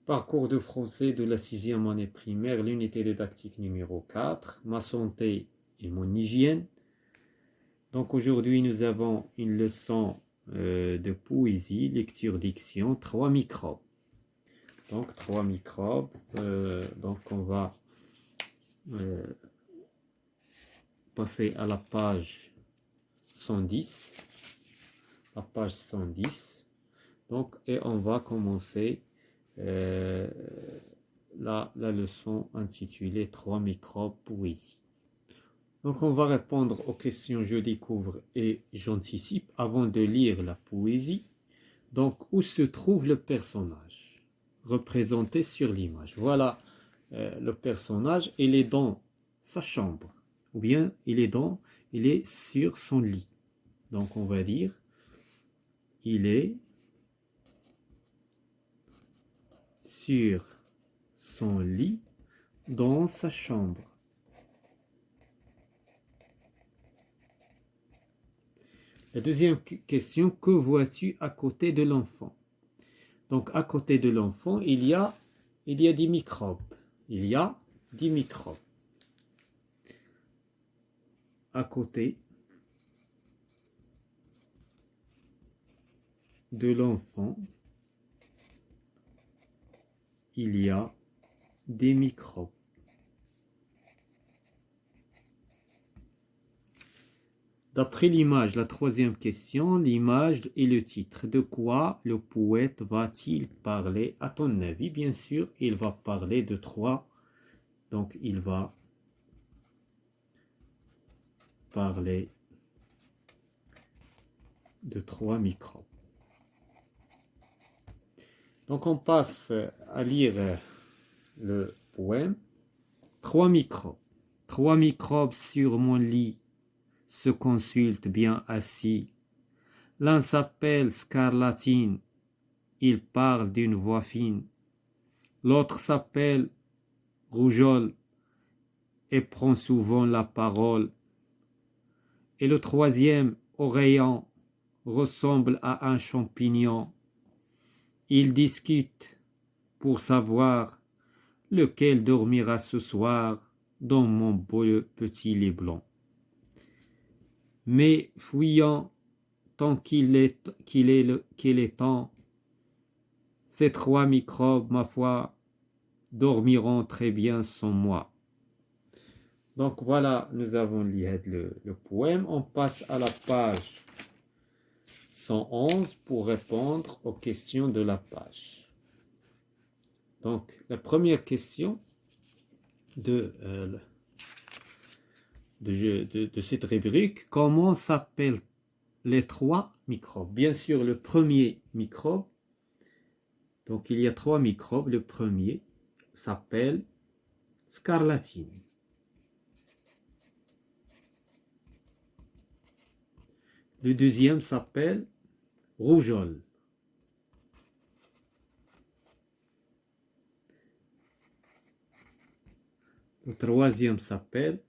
Parcours de français de la sixième année primaire, l'unité didactique numéro 4, ma santé et mon hygiène. Donc aujourd'hui, nous avons une leçon de poésie, lecture, diction, 3 microbes. Donc 3 microbes. Donc on va passer à la page 110. La page 110. Donc, et on va commencer la leçon intitulée 3 microbes poésie. Donc on va répondre aux questions je découvre et j'anticipe avant de lire la poésie. Donc où se trouve le personnage représenté sur l'image? Voilà le personnage, il est dans sa chambre ou bien il est sur son lit. Donc on va dire il est sur son lit dans sa chambre. La deuxième question, que vois-tu à côté de l'enfant? Donc à côté de l'enfant, il y a des microbes. Il y a 10 microbes. À côté de l'enfant, il y a des microbes. D'après l'image, la troisième question, l'image et le titre. De quoi le poète va-t-il parler à ton avis? Bien sûr, il va parler de 3. Donc, il va parler de 3 microbes. Donc, on passe à lire le poème. 3 microbes. 3 microbes sur mon lit se consultent bien assis. L'un s'appelle Scarlatine, il parle d'une voix fine. L'autre s'appelle Rougeole et prend souvent la parole. Et le troisième, Oreillant, ressemble à un champignon. Ils discutent pour savoir lequel dormira ce soir dans mon beau petit lit blanc. Mais fuyant tant qu'il est temps, ces 3 microbes, ma foi, dormiront très bien sans moi. Donc voilà, nous avons lu le poème. On passe à la page 111 pour répondre aux questions de la page. Donc la première question de cette rubrique, comment s'appellent les 3 microbes? Bien sûr, le premier microbe, donc il y a 3 microbes, le premier s'appelle Scarlatine. Le deuxième s'appelle Rougeole. Le troisième s'appelle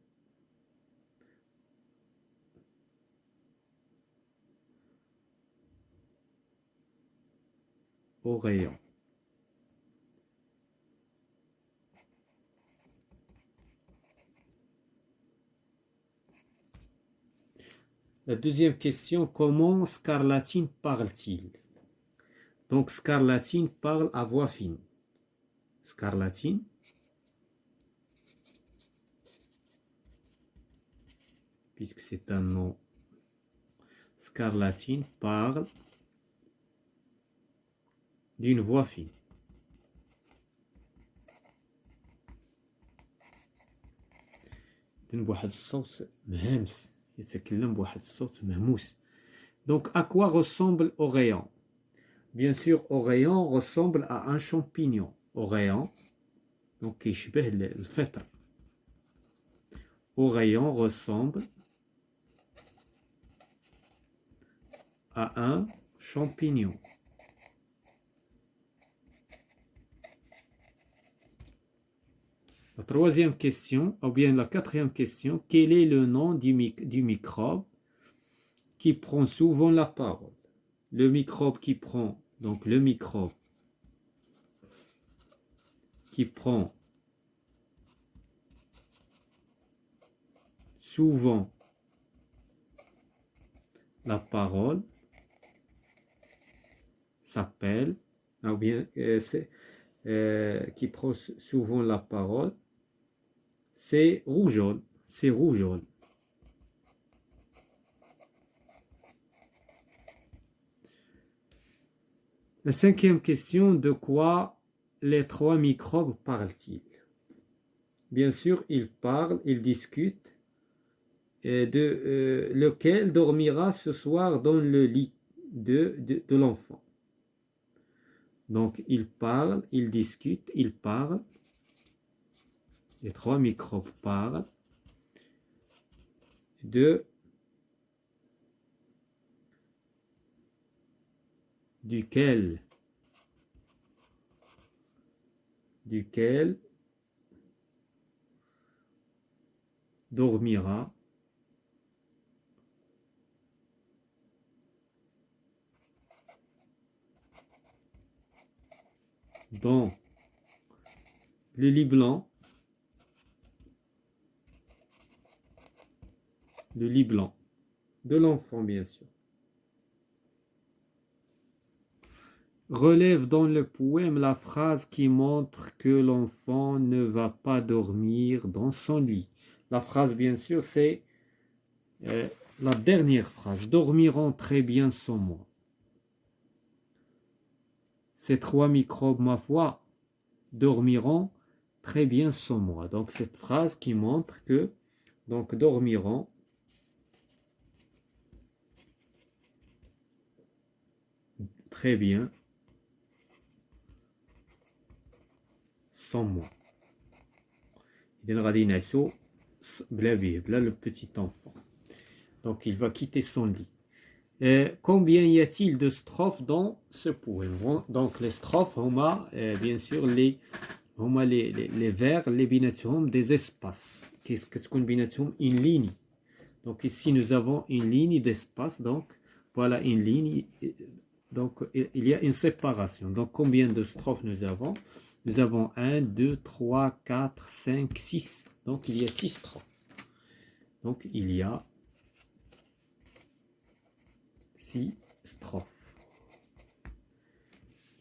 Oreillant. La deuxième question, comment Scarlatine parle-t-il? Donc Scarlatine parle à voix fine. Scarlatine puisque c'est un nom. Scarlatine parle d'une voix fine. بواحد الصوت مهمس يتكلم بواحد الصوت مهموس. Donc à quoi ressemble Oreillant? Bien sûr, Oreillant ressemble à un champignon. Oreillant, donc يشبه الفطر. Oreillant ressemble à un champignon. La troisième question, ou bien la quatrième question, quel est le nom du microbe qui prend souvent la parole? Le microbe qui prend, donc le microbe qui prend souvent la parole s'appelle, ou bien qui prend souvent la parole, c'est rougeole, c'est rougeole. La cinquième question, de quoi les trois microbes parlent-ils? Bien sûr, ils parlent, ils discutent de lequel dormira ce soir dans le lit de l'enfant. Donc, ils parlent, ils discutent, ils parlent. Les trois microbes parlent duquel dormira dans le lit blanc, le lit blanc de l'enfant, bien sûr. Relève dans le poème la phrase qui montre que l'enfant ne va pas dormir dans son lit. La phrase, bien sûr, c'est la dernière phrase. Dormiront très bien sans moi. Ces trois microbes, ma foi, dormiront très bien sans moi. Donc, cette phrase qui montre que, donc, dormiront très bien sans moi. Il donnera des naisseaux, le petit enfant. Donc, il va quitter son lit. Combien y a-t-il de strophes dans ce poème? Donc, les strophes, bien sûr, les vers, les binations des espaces. Qu'est-ce qu'une bination? Une ligne. Donc, ici, nous avons une ligne d'espace. Donc, voilà une ligne. Donc, il y a une séparation. Donc, combien de strophes nous avons? Nous avons 1, 2, 3, 4, 5, 6. Donc, il y a 6 strophes. Donc, il y a 6 strophes.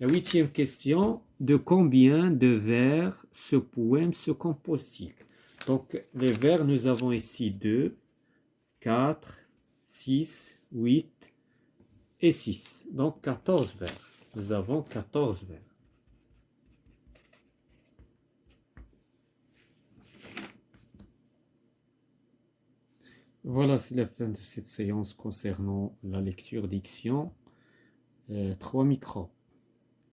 La 8e question, de combien de vers ce poème se compose-t-il? Donc, les vers, nous avons ici 2, 4, 6, 8 et 6. Donc, 14 vers. Nous avons 14 vers. Voilà, c'est la fin de cette séance concernant la lecture diction. 3 microbes.